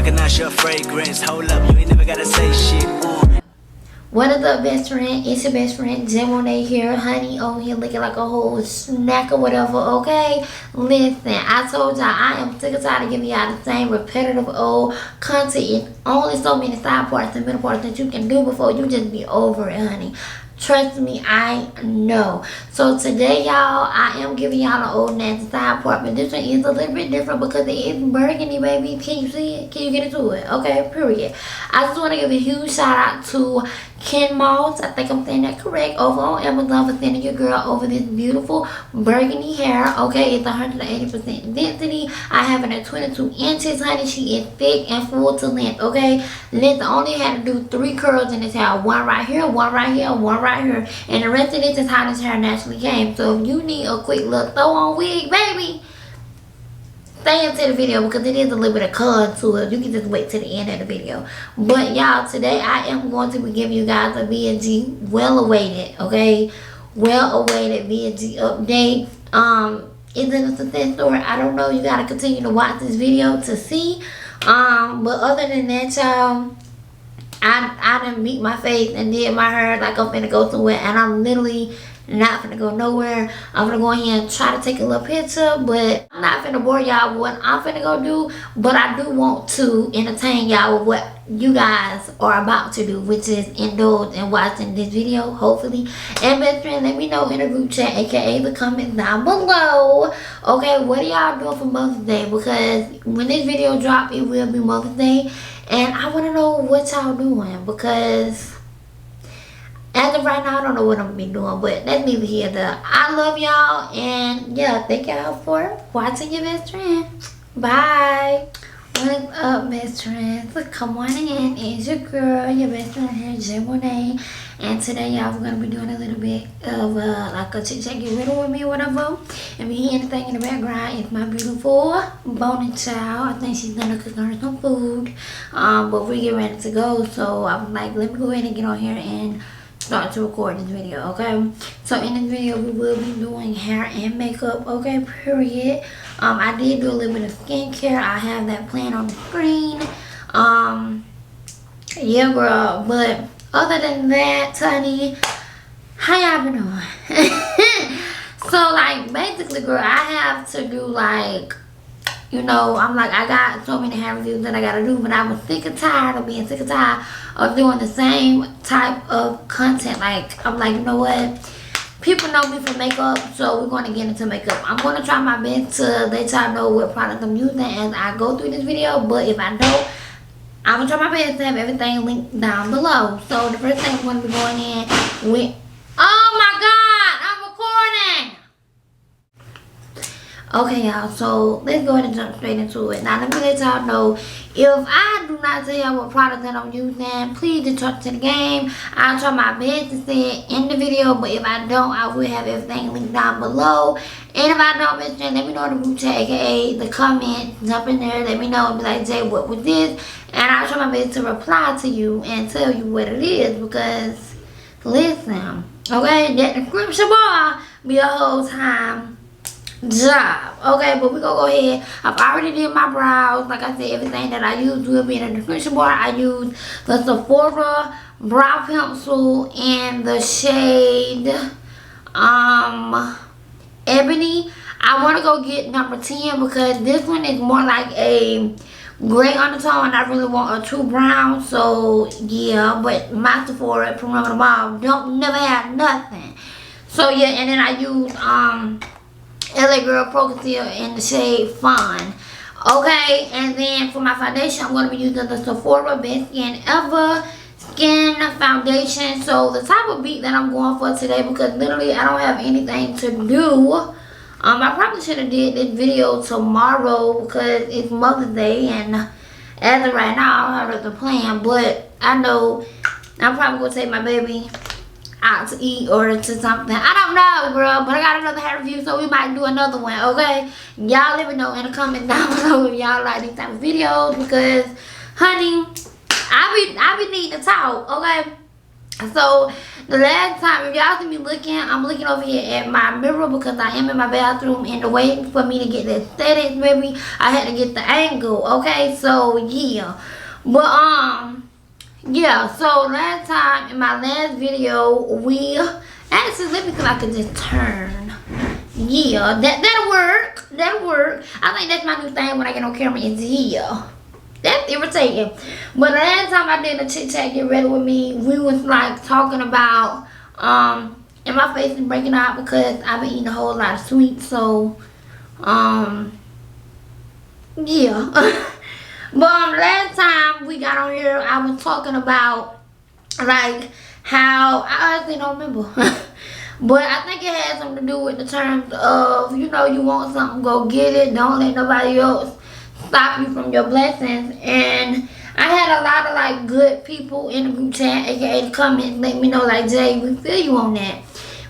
recognize your fragrance. Hold up, you ain't never gotta say shit. What is up, best friend? It's your best friend Juvia here, honey, on here looking like a whole snack or whatever, okay? Listen, I told y'all I am sick and tired of giving y'all the same repetitive old content. It's only so many side parts and middle parts that you can do before you just be over it, honey. Trust me, I know. So today, y'all, I am giving y'all an old nasty side part, but this one is a little bit different because it is burgundy, baby. Can you see it? Can you get into it? Okay, period. I just want to give a huge shout out to Name-KinMos, I think I'm saying that correct, over on Amazon for sending your girl over this beautiful burgundy hair. Okay, it's 180% density. I have it at 22 inches, honey. She is thick and full to length. Okay, length. I only had to do 3 curls in this hair. One right here, one right here, one right here, and the rest of this is how this hair naturally came. So if you need a quick little throw on wig, baby, stay into the video because it is a little bit of color to it. You can just wait till the end of the video. But y'all, today I am going to be giving you guys a VNG well-awaited, okay? Well-awaited VNG update. Is it a success story? I don't know. You gotta continue to watch this video to see. But other than that, y'all, I done beat my face and did my hair like I'm finna go somewhere, and I'm literally not finna go nowhere. I'm gonna go ahead and try to take a little picture, but I'm not finna bore y'all with what I'm finna go do. But I do want to entertain y'all with what you guys are about to do, which is indulge and watching this video, hopefully. And best friend, let me know in the group chat, aka the comments down below. Okay, what are y'all doing for Mother's Day? Because when this video drop, it will be Mother's Day, and I want to know what y'all doing, because as of right now, I don't know what I'm gonna be doing, but that's neither here nor there. I love y'all, and yeah, thank y'all for watching your best friend. Bye. What's up, best friends? Come on in. It's your girl, your best friend here, Juvia. And today, y'all, we're gonna be doing a little bit of like a chit chat, get rid of with me or whatever. If you hear anything in the background, it's my beautiful bonnet child. I think she's gonna cook her some food. But we get ready to go, so I'm like, let me go ahead and get on here and start to record this video, okay? So in this video, we will be doing hair and makeup, okay, period. I did do a little bit of skincare. I have that plan on the screen. Yeah, girl, but other than that, honey, how y'all been doing? So, like, basically, girl, I have to do, like, you know, I'm like, I got so many hair reviews that I gotta do, but I was sick and tired of being sick and tired of doing the same type of content. Like, I'm like, you know what? People know me for makeup, so we're going to get into makeup. I'm going to try my best to let y'all know what product I'm using as I go through this video, but if I don't, I'm going to try my best to have everything linked down below. So, the first thing I'm going to be going in with, oh my God, I'm recording! Okay, y'all, so let's go ahead and jump straight into it. Now, let me let y'all know, if I do not tell y'all what product that I'm using, please just trust to the game. I'll try my best to say it in the video, but if I don't, I will have everything linked down below. And if I don't, best friend, let me know in the group chat, aka the comment, jump in there, let me know and be like, Jay, what was this? And I'll try my best to reply to you and tell you what it is, because, listen, okay, that description bar be a whole time job. Okay, but we gonna go ahead. I've already did my brows. Like I said, everything that I use will be in the description bar. I use the Sephora brow pencil in the shade ebony. I want to go get number 10 because this one is more like a gray undertone, and I really want a true brown. So yeah, but my Sephora perimeter brow don't never have nothing. So yeah, and then I use LA Girl Pro Concealer in the shade Fawn. Okay, and then for my foundation, I'm going to be using the Sephora Best Skin Ever Skin Foundation. So the type of beat that I'm going for today, because literally I don't have anything to do. I probably should have did this video tomorrow because it's Mother's Day, and as of right now, I don't have the plan. But I know I'm probably going to take my baby out to eat or to something. I don't know, girl, but I got another hair review, so we might do another one, okay? Y'all let me know in the comments down below if y'all like these type of videos, because, honey, I be needing to talk, okay? So the last time, if y'all see me looking, I'm looking over here at my mirror because I am in my bathroom, and the way for me to get the aesthetics, baby, I had to get the angle. Okay, so yeah, but yeah. So last time in my last video, we actually, let me see if I can just turn. Yeah, that'll work. That'll work. I think that's my new thing when I get on camera is yeah. That's irritating. But last time I did a chit chat get ready with me, we was like talking about and my face is breaking out because I've been eating a whole lot of sweets, so yeah. But last time we got on here, I was talking about like how I honestly don't remember. But I think it had something to do with the terms of, you know, you want something, go get it. Don't let nobody else stop you from your blessings. And I had a lot of like good people in the group chat, aka the comments, let me know like, Jay, we feel you on that.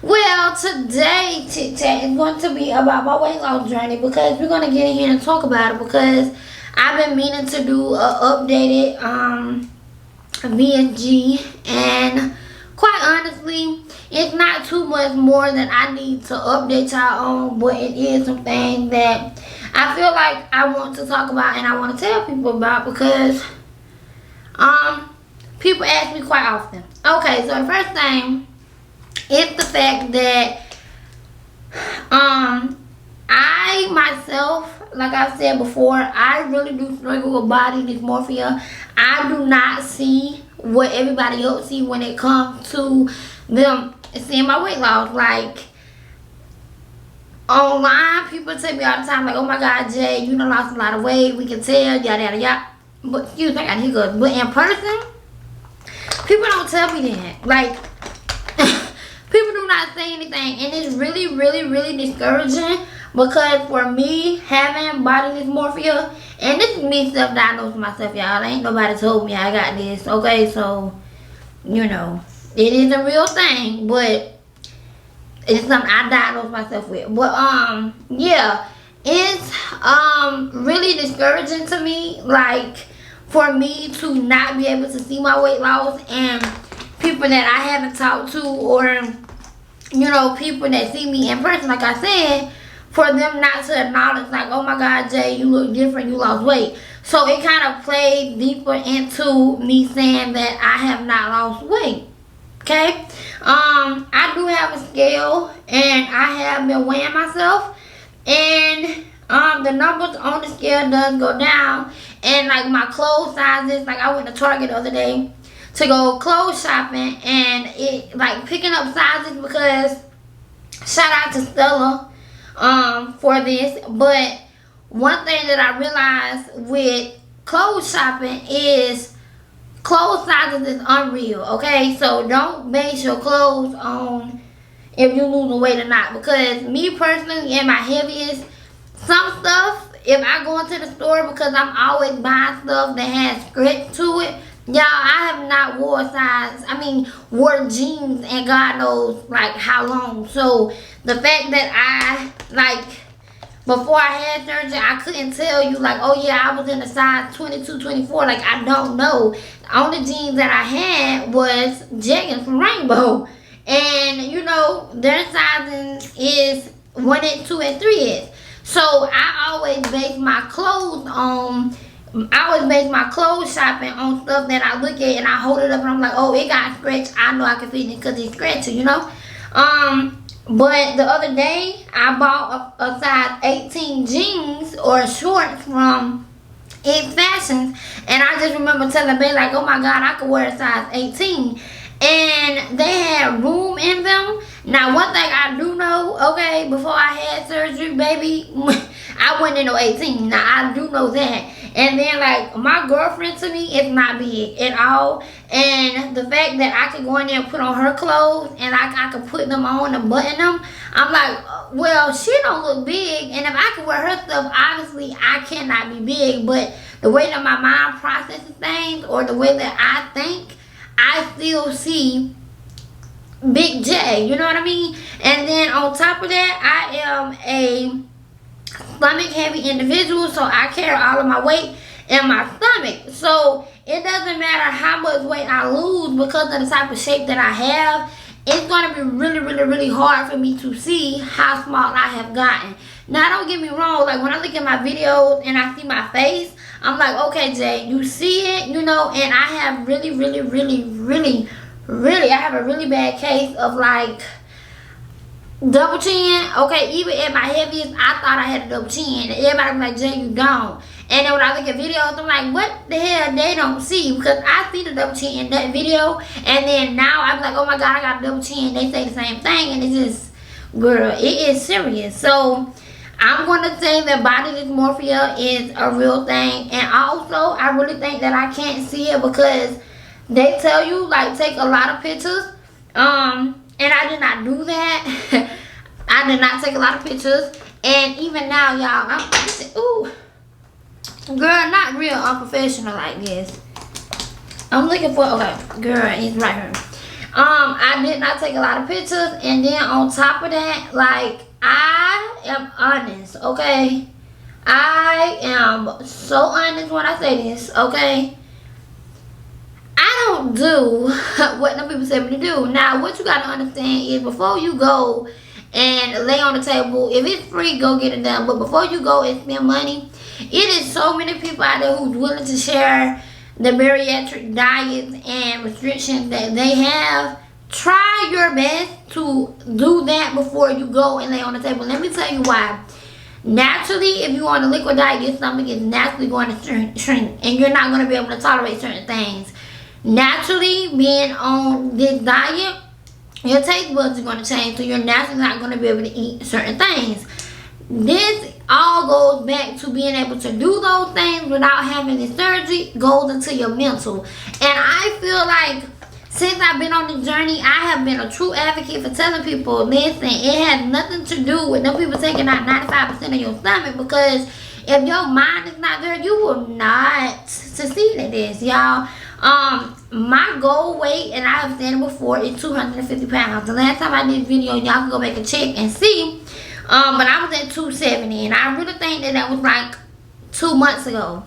Well, today Chit Chat is going to be about my weight loss journey because we're going to get in here and talk about it because I've been meaning to do a updated VSG, and quite honestly, it's not too much more that I need to update y'all on, but it is some things that I feel like I want to talk about and I want to tell people about because people ask me quite often. Okay, so the first thing is the fact that I myself, like I said before, I really do struggle with body dysmorphia. I do not see what everybody else see when it comes to them seeing my weight loss. Like online, people tell me all the time, like, oh my God, Jay, you done lost a lot of weight. We can tell, yada yada yada. But excuse me, I got hiccups. But in person, people don't tell me that. Like people do not say anything, and it's really, really, really discouraging because for me, having body dysmorphia, and this is me self-diagnosing myself, y'all. Ain't nobody told me I got this, okay? So, you know, it is a real thing, but it's something I diagnosed myself with. But, yeah, it's really discouraging to me, like, for me to not be able to see my weight loss, and people that I haven't talked to, or you know, people that see me in person, like I said, for them not to acknowledge, like, oh my God, Jay, you look different, you lost weight. So it kind of played deeper into me saying that I have not lost weight. Okay, I do have a scale, and I have been weighing myself, and the numbers on the scale does go down, and like my clothes sizes, like I went to Target the other day to go clothes shopping, and it like picking up sizes because shout out to Stella for this. But one thing that I realized with clothes shopping is clothes sizes is unreal. Okay, so don't base your clothes on if you losing weight or not, because me personally, in my heaviest, some stuff, if I go into the store, because I'm always buying stuff that has stretch to it, y'all, I have not wore jeans and God knows like how long. So the fact that I, like, before I had surgery, I couldn't tell you like, oh yeah, I was in a size 22, 24. Like, I don't know. The only jeans that I had was jeggings from Rainbow, and you know their sizing is 1X, 2X, 3X. So I always base my clothes on. I always base my clothes shopping on stuff that I look at and I hold it up and I'm like, oh, it got stretched. I know I can fit it because it's stretchy, you know. But the other day I bought a size 18 jeans or shorts from It Fashions, and I just remember telling Bae like, oh my God, I could wear a size 18, and they had room in them. Now one thing I do know, okay, before I had surgery, baby, I wasn't in no 18. Now I do know that. And then like my girlfriend to me is not big at all, and the fact that I could go in there and put on her clothes and I could put them on and button them, I'm like, well, she don't look big, and if I could wear her stuff, obviously I cannot be big. But the way that my mind processes things, or the way that I think, I still see Big J, you know what I mean? And then on top of that, I am a stomach heavy individual, so I carry all of my weight in my stomach. So it doesn't matter how much weight I lose because of the type of shape that I have. It's going to be really, really, really hard for me to see how small I have gotten. Now, don't get me wrong. Like, when I look at my videos and I see my face, I'm like, okay, Jay, you see it, you know, and I have really, really, really, really, really, I have a really bad case of, like, double chin. Okay, even at my heaviest, I thought I had a double chin. And everybody was like, Jay, you don't. And then when I look at videos, I'm like, what the hell they don't see? Because I see the double chin in that video. And then now I'm like, oh my God, I got a double chin. They say the same thing. And it's just, girl, it is serious. So I'm going to say that body dysmorphia is a real thing. And also, I really think that I can't see it because they tell you, like, take a lot of pictures. And I did not do that. I did not take a lot of pictures. And even now, y'all, ooh. Girl, not real unprofessional like this. I'm looking for, okay, girl, it's right here. I did not take a lot of pictures, and then on top of that, like, I am honest, okay? I am so honest when I say this, okay? I don't do what them people say me to do. Now, what you gotta understand is before you go and lay on the table, if it's free, go get it done. But before you go and spend money, it is so many people out there who's willing to share the bariatric diets and restrictions that they have. Try your best to do that before you go and lay on the table. Let me tell you why. Naturally, if you're on a liquid diet, your stomach is naturally going to shrink, and you're not going to be able to tolerate certain things. Naturally, being on this diet, your taste buds are going to change, so you're naturally not going to be able to eat certain things. This all goes back to being able to do those things without having the surgery, goes into your mental. And I feel like since I've been on the journey, I have been a true advocate for telling people, listen, it has nothing to do with them people taking out 95% of your stomach, because if your mind is not there, you will not succeed at this, y'all. My goal weight, and I have said it before, is 250 pounds. The last time I did a video, y'all can go back and check and see. But I was at 270, and I really think that was like 2 months ago.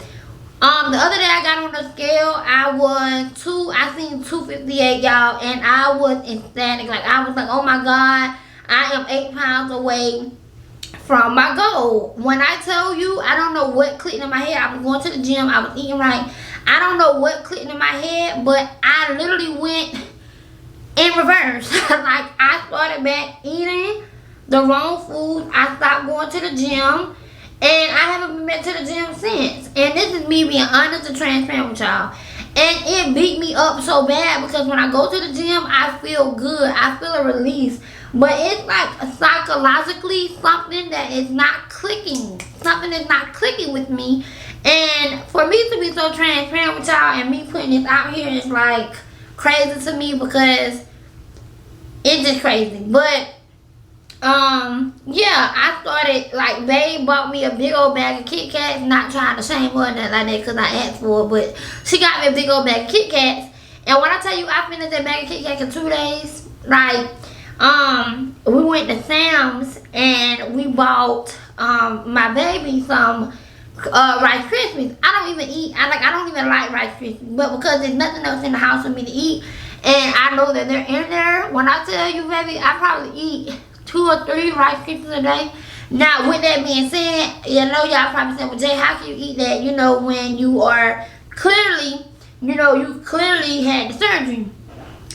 The other day I got on the scale, I seen 258, y'all, and I was ecstatic. Like, I was like, oh my God, I am 8 pounds away from my goal. When I tell you, I don't know what clicked in my head. I was going to the gym, I was eating right. I don't know what clicked in my head, but I literally went in reverse. Like, I started back eating the wrong food. I stopped going to the gym, and I haven't been back to the gym since. And this is me being honest and transparent with y'all. And it beat me up so bad because when I go to the gym, I feel good. I feel a release. But it's like psychologically something that is not clicking. Something is not clicking with me. And for me to be so transparent with y'all and me putting this out here is like crazy to me because it's just crazy. But yeah, I started, like, babe bought me a big old bag of Kit Kats. Not trying to shame her or nothing like that because I asked for it, but she got me a big old bag of Kit Kats. And when I tell you I finished that bag of Kit Kats in 2 days, like, we went to Sam's and we bought my baby some Rice Krispies. I don't even like Rice Krispies, but because there's nothing else in the house for me to eat, and I know that they're in there. When I tell you, baby, I probably eat 2 or 3 Rice Krispies a day. Now, with that being said, you know, y'all probably saying, well, Jay, how can you eat that, you know, when you are clearly, you know, you clearly had the surgery?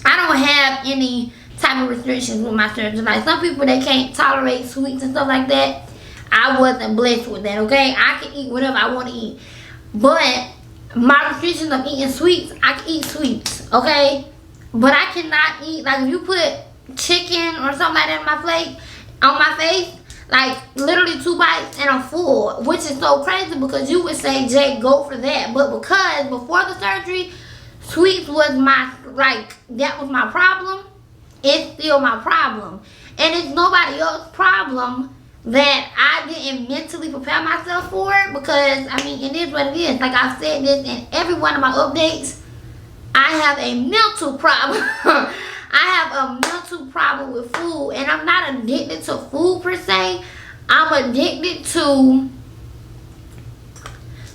I don't have any type of restrictions with my surgery. Like, some people, they can't tolerate sweets and stuff like that. I wasn't blessed with that, okay? I can eat whatever I want to eat. But my restrictions of eating sweets, I can eat sweets, okay? But I cannot eat, like, if you put chicken or something like that on my face, like literally 2 bites and I'm full, which is so crazy because you would say, Jay, go for that. But because before the surgery, sweets was that was my problem, it's still my problem. And it's nobody else's problem that I didn't mentally prepare myself for it, because, I mean, it is what it is. Like I've said this in every one of my updates, I have a mental problem. I have a mental problem with food, and I'm not addicted to food per se. I'm addicted to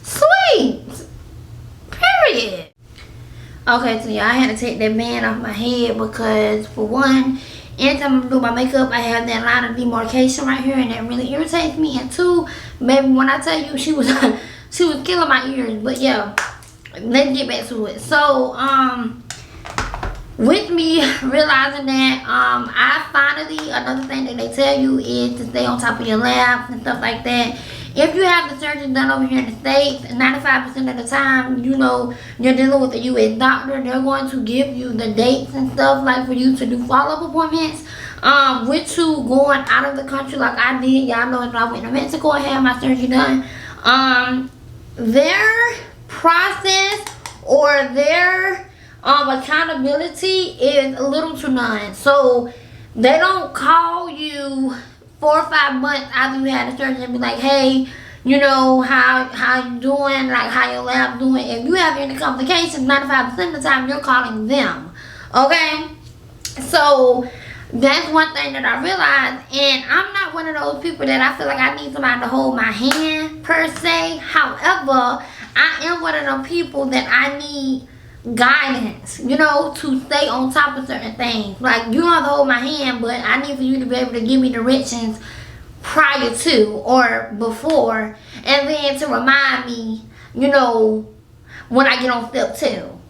sweets. Period. Okay, so yeah, I had to take that band off my head because, for one, anytime I do my makeup, I have that line of demarcation right here, and that really irritates me. And two, baby, when I tell you, she was she was killing my ears. But yeah, let's get back to it. So, with me realizing that, I finally, another thing that they tell you is to stay on top of your labs and stuff like that. If you have the surgery done over here in the States, 95% of the time, you know, you're dealing with a U.S. doctor. They're going to give you the dates and stuff, like, for you to do follow-up appointments. With you going out of the country like I did, y'all know if I went to Mexico and had my surgery done, their process or their accountability is a little to none. So they don't call you 4 or 5 months after you had a surgery and be like, hey, you know, how you doing, like how your lab doing. If you have any complications, 95% of the time you're calling them. Okay? So that's one thing that I realized, and I'm not one of those people that I feel like I need somebody to hold my hand per se. However, I am one of those people that I need guidance, you know, to stay on top of certain things. Like, you don't have to hold my hand, but I need for you to be able to give me directions prior to or before, and then to remind me, you know, when I get on step 2.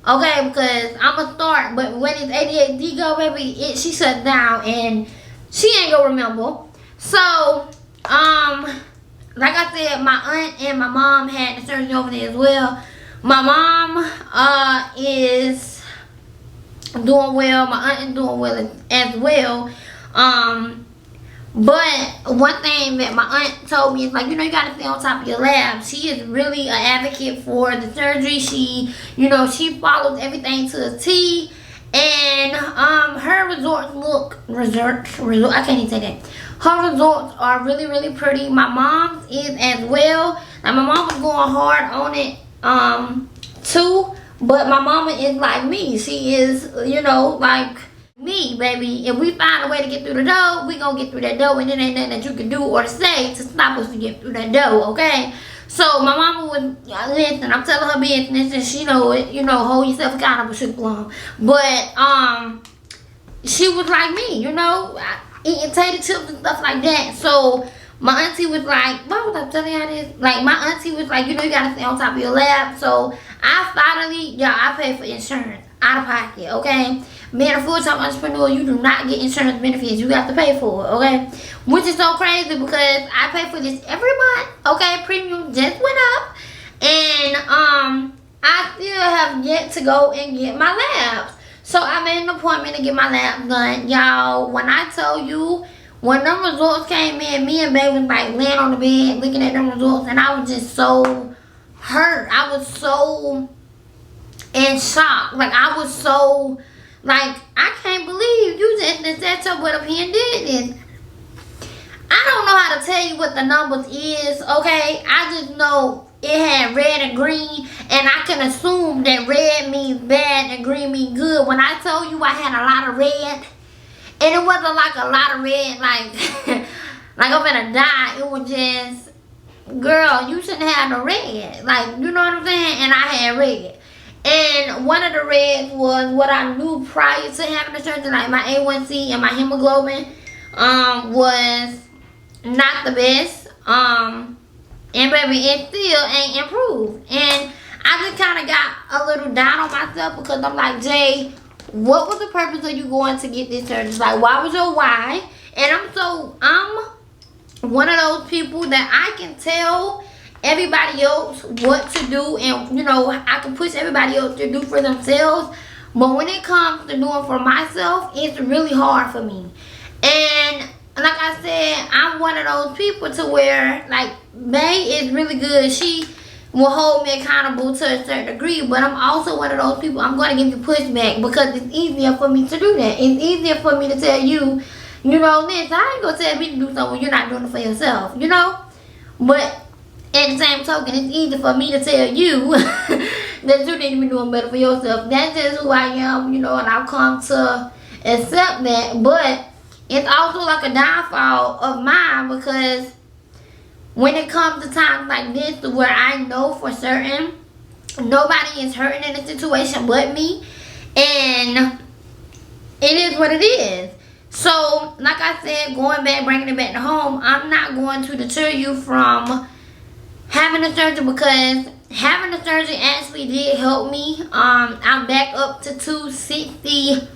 Okay, because I'm gonna start, but when it's ADHD go, baby, she shut down and she ain't gonna remember. So, like I said, my aunt and my mom had the surgery over there as well. My mom is doing well. My aunt is doing well as well. But one thing that my aunt told me is, like, you know, you gotta stay on top of your lab. She is really an advocate for the surgery. She, you know, she follows everything to a T. And her results look I can't even say that. Her results are really, really pretty. My mom's is as well. Now, my mom was going hard on it too, but my mama is like me. She is, you know, like me, baby. If we find a way to get through the door, we gonna get through that door, and there ain't nothing that you can do or say to stop us to get through that door, okay? So my mama was, listen, I'm telling her business, and she know it, you know, hold yourself accountable, shit plum. But she was like me, you know, eating tater chips and stuff like that. So my auntie was like, why was I telling y'all this? Like, my auntie was like, you know, you gotta stay on top of your lab. So I finally, y'all, I pay for insurance out of pocket, okay? Being a full-time entrepreneur, you do not get insurance benefits. You have to pay for it, okay? Which is so crazy because I pay for this every month, okay? Premium just went up. And I still have yet to go and get my labs. So I made an appointment to get my labs done. Y'all, when I tell you, when them results came in, me and Babe was like laying on the bed looking at them results, and I was just so hurt. I was so in shock. Like, I was so, like, I can't believe you just sat your butt up here and did this. I don't know how to tell you what the numbers is, okay? I just know it had red and green, and I can assume that red means bad and green means good. When I told you I had a lot of red, and it wasn't like a lot of red, like, like I'm gonna die. It was just, girl, you shouldn't have no red. Like, you know what I'm saying? And I had red. And one of the reds was what I knew prior to having the surgery, like my A1C and my hemoglobin was not the best. And baby, it still ain't improved. And I just kind of got a little down on myself because I'm like, Jay, what was the purpose of you going to get this surgery? Like, why was your why? And I'm one of those people that I can tell everybody else what to do, and, you know, I can push everybody else to do for themselves. But when it comes to doing for myself, it's really hard for me. And like I said, I'm one of those people to where, like, May is really good. She will hold me accountable to a certain degree, but I'm also one of those people, I'm going to give you pushback because it's easier for me to do that. It's easier for me to tell you, you know, this, I ain't going to tell me to do something when you're not doing it for yourself, you know? But at the same token, it's easy for me to tell you that you need to be doing better for yourself. That's just who I am, you know, and I've come to accept that. But it's also like a downfall of mine because when it comes to times like this where I know for certain Nobody is hurting in the situation but me. And it is what it is. So, like I said, going back, bringing it back to home, I'm not going to deter you from having a surgery, because having a surgery actually did help me. I'm back up to 261.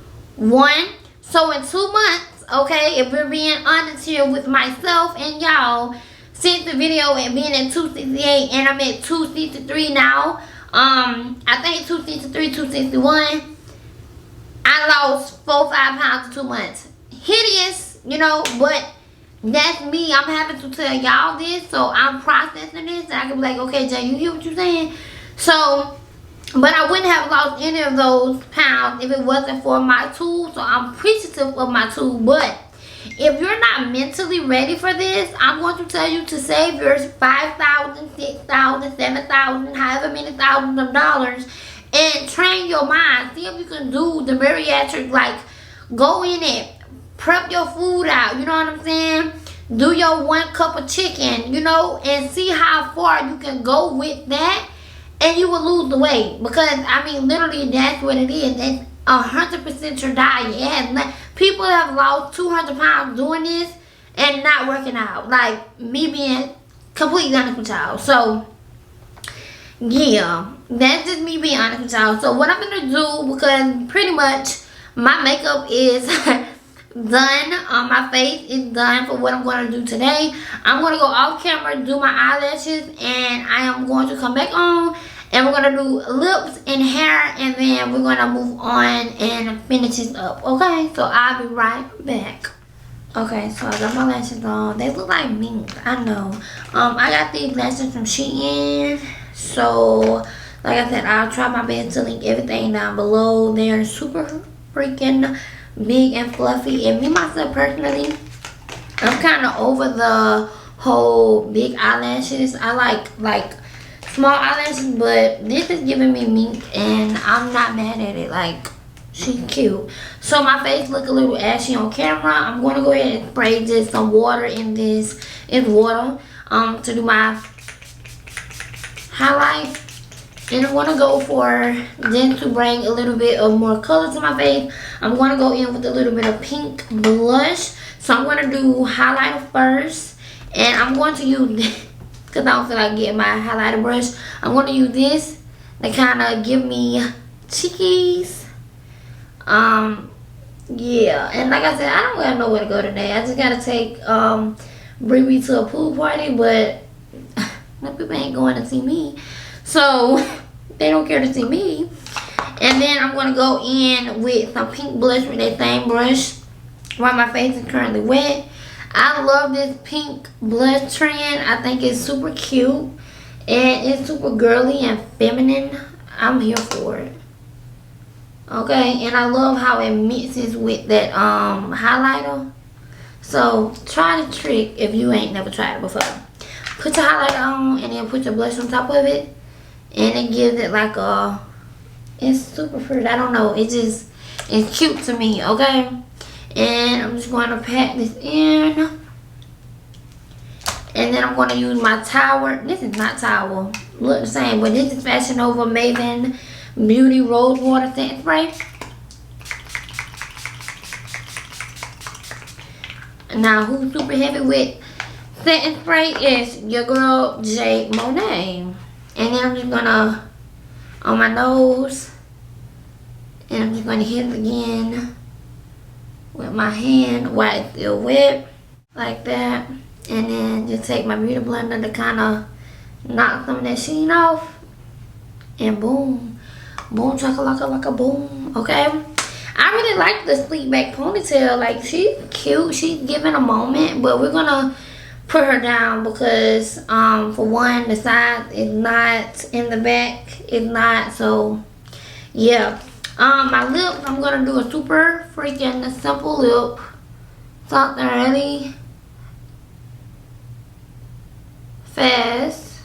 So in 2 months, okay, if we're being honest here with myself and y'all, since the video and being at 268 and I'm at 263 now, I think 263, 261, I lost 4-5 pounds in 2 months. Hideous, you know, but that's me. I'm having to tell y'all this, so I'm processing this. And I can be like, okay, Jay, you hear what you're saying? So, but I wouldn't have lost any of those pounds if it wasn't for my tool. So I'm appreciative of my tool. But if you're not mentally ready for this, I'm going to tell you to save your $5,000, $6,000, $7,000, however many thousands of dollars, and train your mind. See if you can do the bariatric, like go in it. Prep your food out, you know what I'm saying? Do your 1 cup of chicken, you know, and see how far you can go with that, and you will lose the weight. Because, I mean, literally, that's what it is. That's 100% your diet. People have lost 200 pounds doing this and not working out. Like, me being completely honest with y'all. So, yeah, that's just me being honest with y'all. So, what I'm going to do, because pretty much my makeup is done, my face is done for what I'm going to do today. I'm going to go off camera, do my eyelashes, and I am going to come back on, and we're going to do lips and hair, and then we're going to move on and finish this up, okay? So I'll be right back. Okay, so I got my lashes on. They look like mink, I know. I got these lashes from Shein, so like I said, I'll try my best to link everything down below. They're super freaking big and fluffy, and me myself personally, I'm kind of over the whole big eyelashes. I like small eyelashes, but this is giving me mink, and I'm not mad at it. Like, she's cute. So my face look a little ashy on camera. I'm going to go ahead and spray just some water in this. It's water to do my highlight. And I'm going to go for, then to bring a little bit of more color to my face, I'm going to go in with a little bit of pink blush. So I'm going to do highlighter first. And I'm going to use this, because I don't feel like getting my highlighter brush. I'm going to use this to kind of give me cheekies. Yeah. And like I said, I don't really know where to go today. I just got to take Bree to a pool party, but no people ain't going to see me. So they don't care to see me. And then I'm going to go in with some pink blush with that same brush while my face is currently wet. I love this pink blush trend. I think it's super cute. And it's super girly and feminine. I'm here for it. Okay. And I love how it mixes with that highlighter. So try the trick if you ain't never tried it before. Put your highlighter on and then put your blush on top of it. And it gives it like a, it's super pretty. I don't know. It's cute to me, okay? And I'm just going to pat this in. And then I'm going to use my towel. This is not towel. Look the same, but this is Fashion Nova Maven Beauty Rose Water Scent Spray. Now, who's super heavy with scent spray is your girl, J. Monet. And then I'm just gonna, on my nose, and I'm just gonna hit it again with my hand while it's still wet, like that. And then just take my beauty blender to kind of knock some of that sheen off. And boom. Boom, chakalaka, like a boom, okay? I really like the sleek back ponytail. Like, she's cute. She's giving a moment, but we're gonna put her down because for one, the side is not in the back, it's not. So yeah, my lips, I'm gonna do a super freaking simple lip, something really fast.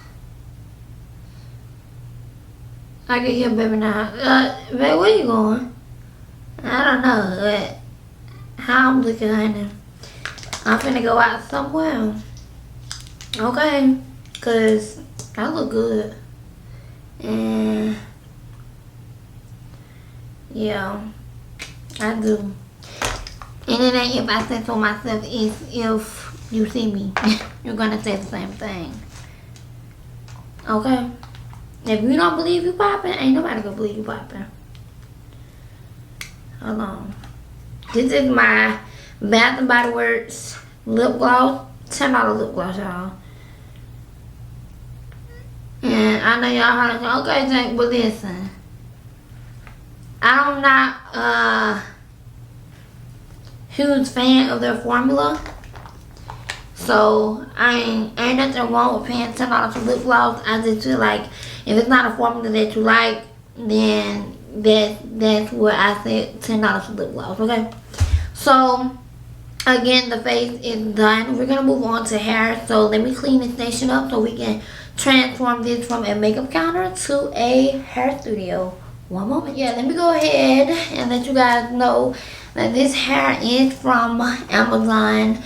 I can hear baby now. Babe, where you going? I don't know, but how I'm looking, honey. I'm finna go out somewhere. Okay, cause I look good. And yeah, I do. And it ain't if I say so myself, it's if you see me, you're gonna say the same thing. Okay? If you don't believe you popping, ain't nobody gonna believe you popping. Hold on. This is my Bath and Body Works lip gloss. $10 lip gloss, y'all. And I know y'all heard me, okay, Jake, but listen. I'm not a huge fan of their formula. So, ain't nothing wrong with paying $10 for lip gloss. I just feel like if it's not a formula that you like, then that's what I said, $10 for lip gloss, okay? So, again, the face is done. We're going to move on to hair. So, let me clean this station up so we can transform this from a makeup counter to a hair studio. One moment. Yeah, let me go ahead and let you guys know that this hair is from Amazon.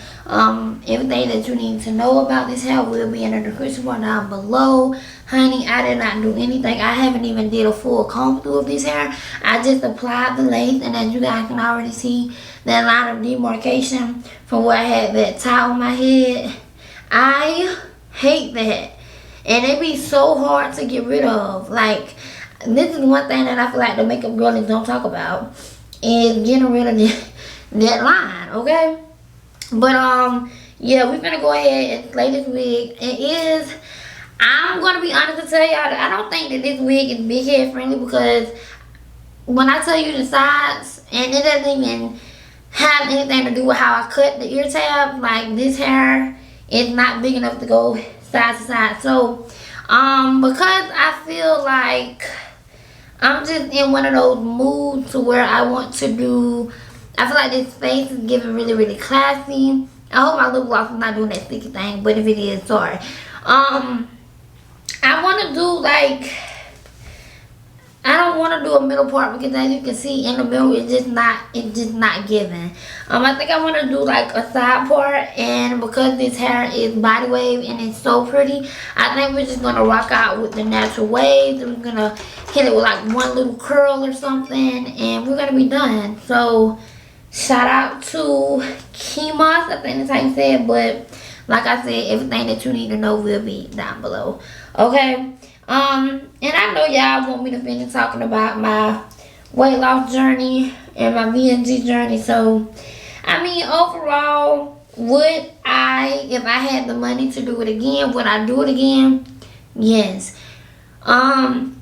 Everything that you need to know about this hair will be in the description bar down below. Honey, I did not do anything. I haven't even did a full comb through of this hair. I just applied the lace, and as you guys can already see, that line of demarcation from where I had that tie on my head. I hate that. And it be so hard to get rid of. Like, this is one thing that I feel like the makeup girlies don't talk about, is getting rid of that line, okay? But, yeah, we're gonna go ahead and slay this wig. I'm gonna be honest to tell y'all that I don't think that this wig is big head friendly, because when I tell you the size, and it doesn't even have anything to do with how I cut the ear tab, like this hair is not big enough to go side to side. So, because I feel like I'm just in one of those moods to where I want to do, I feel like this face is giving really, really classy. I hope my lip gloss is not doing that sticky thing, but if it is, sorry. I want to do like, I don't want to do a middle part, because as you can see in the middle, it's just not giving. I think I want to do like a side part, and because this hair is body wave and it's so pretty, I think we're just going to rock out with the natural waves, and we're going to hit it with like one little curl or something, and we're going to be done. So, shout out to KinMos, I think that's how you say it, but like I said, everything that you need to know will be down below. Okay? And I know y'all want me to finish talking about my weight loss journey and my VNG journey. So, I mean, overall, would I, if I had the money to do it again, would I do it again? Yes. Am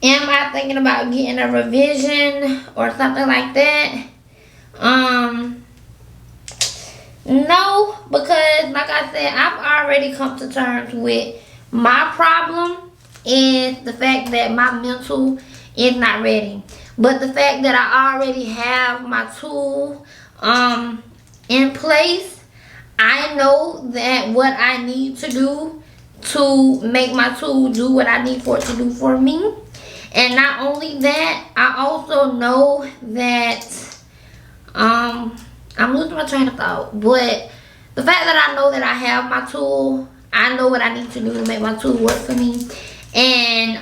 I thinking about getting a revision or something like that? No, because like I said, I've already come to terms with my problem is the fact that my mental is not ready. But the fact that I already have my tool in place, I know that what I need to do to make my tool do what I need for it to do for me. And not only that, I also know that I'm losing my train of thought, but the fact that I know that I have my tool, I know what I need to do to make my tool work for me. And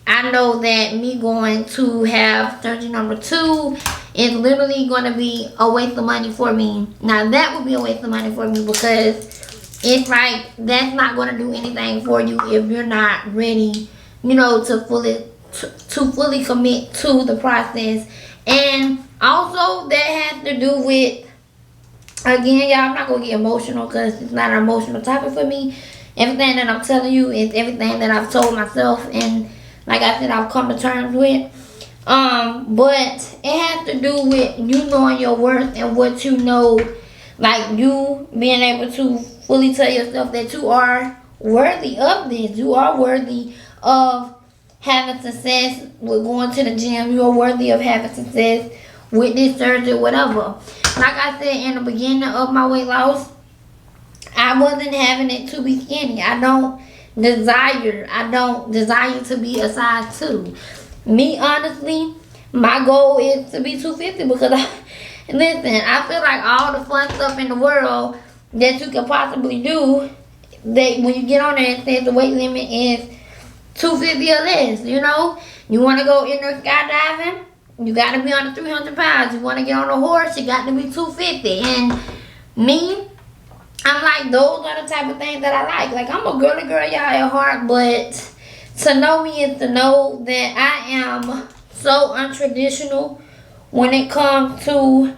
I know that me going to have surgery number 2 is literally going to be a waste of money for me. Now that would be a waste of money for me, because it's like, that's not going to do anything for you if you're not ready, you know, to fully commit to the process. And also that has to do with, again, y'all, I'm not going to get emotional because it's not an emotional topic for me. Everything that I'm telling you is everything that I've told myself, and like I said, I've come to terms with. But it has to do with you knowing your worth and what you know, like you being able to fully tell yourself that you are worthy of this. You are worthy of having success with going to the gym. You are worthy of having success with this surgery, whatever. Like I said in the beginning of my weight loss, I wasn't having it to be skinny. I don't desire to be a size 2. Me, honestly, my goal is to be 250, because listen, I feel like all the fun stuff in the world that you can possibly do, that when you get on there and says the weight limit is 250 or less, you know. You want to go indoor skydiving, you got to be under 300 pounds. You want to get on a horse, you got to be 250. And me, I'm like, those are the type of things that I like. Like, I'm a girly girl, y'all, at heart, but to know me is to know that I am so untraditional when it comes to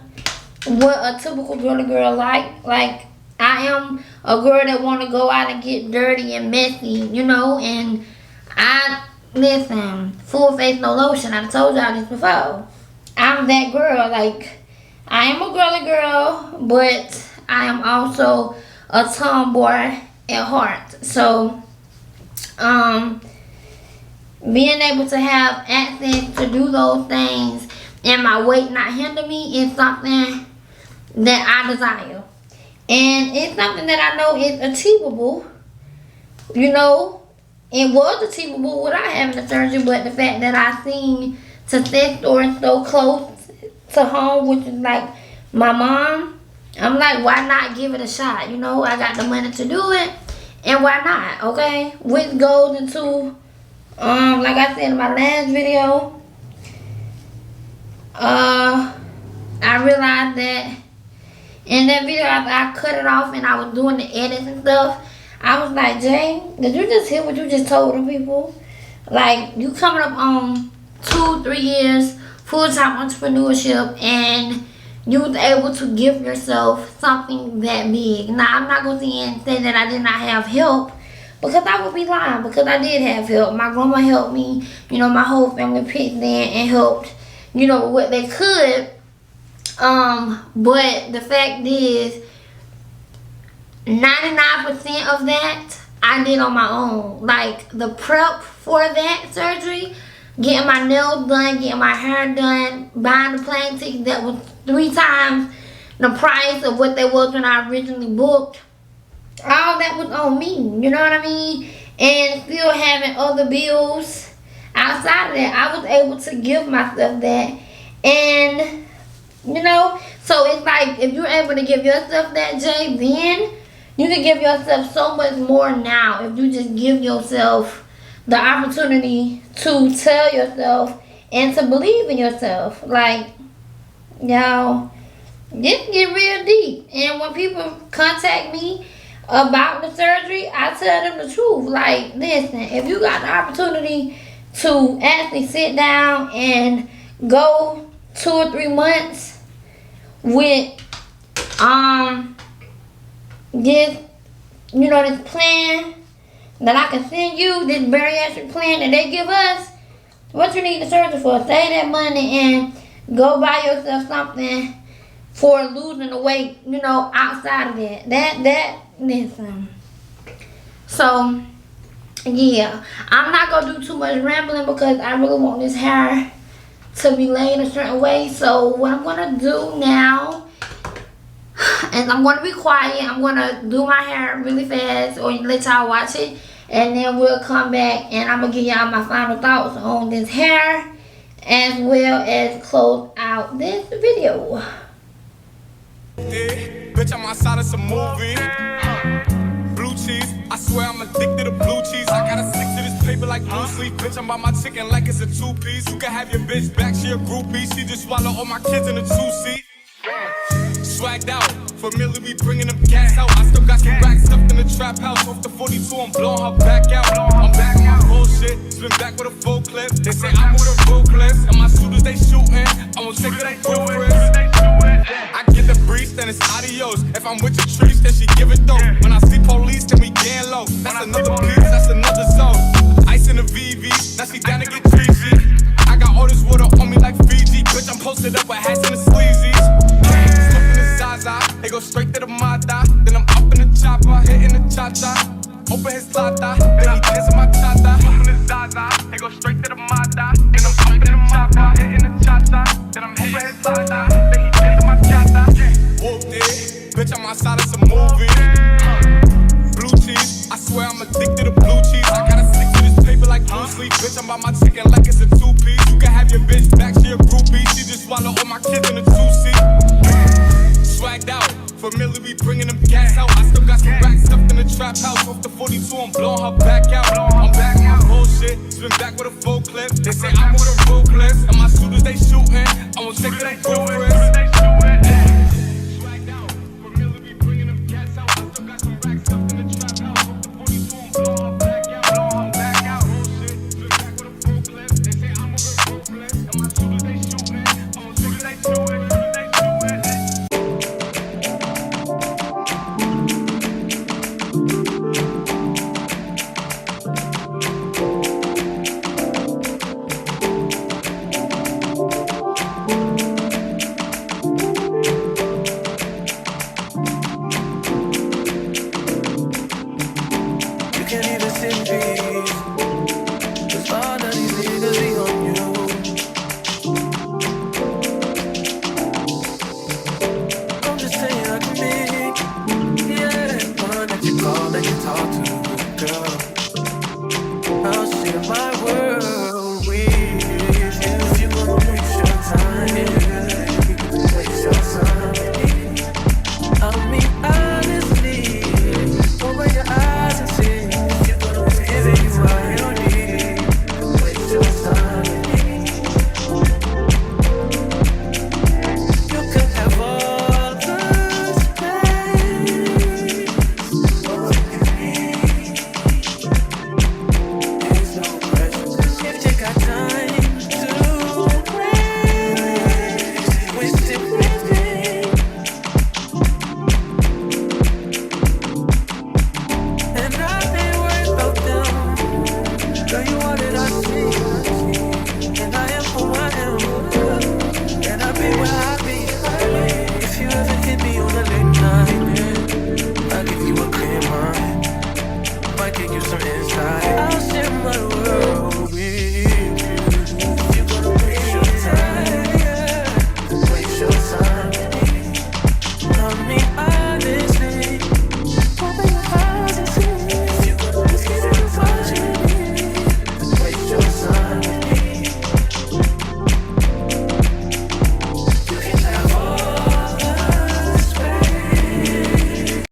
what a typical girly girl like. Like, I am a girl that want to go out and get dirty and messy, you know, and listen, full face, no lotion. I told y'all this before. I'm that girl. Like, I am a girly girl, but I am also a tomboy at heart. So, being able to have access to do those things and my weight not hinder me is something that I desire. And it's something that I know is achievable. You know, it was achievable without having the surgery, but the fact that I seen success stories so close to home, which is like my mom, I'm like, why not give it a shot? You know, I got the money to do it, and why not, okay? Which goes into, like I said in my last video, I realized that in that video, after I cut it off and I was doing the edits and stuff, I was like, Jay, did you just hear what you just told the people? Like, you coming up on 2-3 years full-time entrepreneurship, and you was able to give yourself something that big. Now, I'm not going to say that I did not have help, because I would be lying, because I did have help. My grandma helped me. You know, my whole family pitched in and helped, you know, what they could. But the fact is, 99% of that I did on my own. Like, the prep for that surgery, getting my nails done, getting my hair done, buying the plane ticket that was 3 times the price of what they was when I originally booked. All that was on me, you know what I mean? And still having other bills outside of that, I was able to give myself that. And, you know, so it's like, if you're able to give yourself that, Jay, then you can give yourself so much more now if you just give yourself the opportunity to tell yourself and to believe in yourself. Like, y'all, this get real deep. And when people contact me about the surgery, I tell them the truth. Like, listen, if you got the opportunity to actually sit down and go 2 or 3 months with this, you know, this plan that I can send you, this bariatric plan that they give us, what you need the surgery for? Save that money and go buy yourself something for losing the weight, you know, outside of that. Listen. So, yeah, I'm not going to do too much rambling because I really want this hair to be laid a certain way. So, what I'm going to do now is I'm going to be quiet. I'm going to do my hair really fast or let y'all watch it. And then we'll come back and I'm going to give y'all my final thoughts on this hair as well as close out this video. Yeah, bitch, I'm outside of some movie. Blue cheese, I swear I'm addicted to blue cheese. I gotta stick to this paper like blue sleep. Bitch, I'm by my chicken like it's a 2-piece. You can have your bitch back, she a groupie. She just swallow all my kids in a 2-seat. Swagged out, familiar, we bringing them gas out. I still got some racks stuffed in the trap house. Off the 42, I'm blowing her back out. I'm back on bullshit, spin back with a full clip. They say I'm with a full clip, and my shooters they shooting. I won't take it like real friends. I get the breeze, then it's adios. If I'm with your trees, then she give it though. When I see police, then we gang low. That's another piece, that's another zone. Ice in the VV, now she down to get treachy. I got all this water on me like Fiji. Bitch, I'm posted up with hats and the sleazies. Smoking the Zaza, they go straight to the Mata. Then I'm up in the chopper, hitting the cha-cha. Open his lata, then he dancing my cha-cha. Smoking the Zaza, they go straight to the Mata. Then I'm up in the chopper, hitting the cha-cha. Then I'm open his lata, then he dancing my cha-cha. Whooped it, bitch, I'm outside of some movie. Blue cheese, I swear I'm addicted to blue cheese. I gotta stick to this paper like blue sleep. Bitch, I'm by my chicken like it's a 2-piece. You can have your bitch back, she a groupie. She just swallow all my kids in a 2-seat. Swagged out, familiar, we bringing them gas out. I still got some racks stuffed in the trap house. Off the 42, I'm blowing her back out. I'm back on bullshit, swim back with a full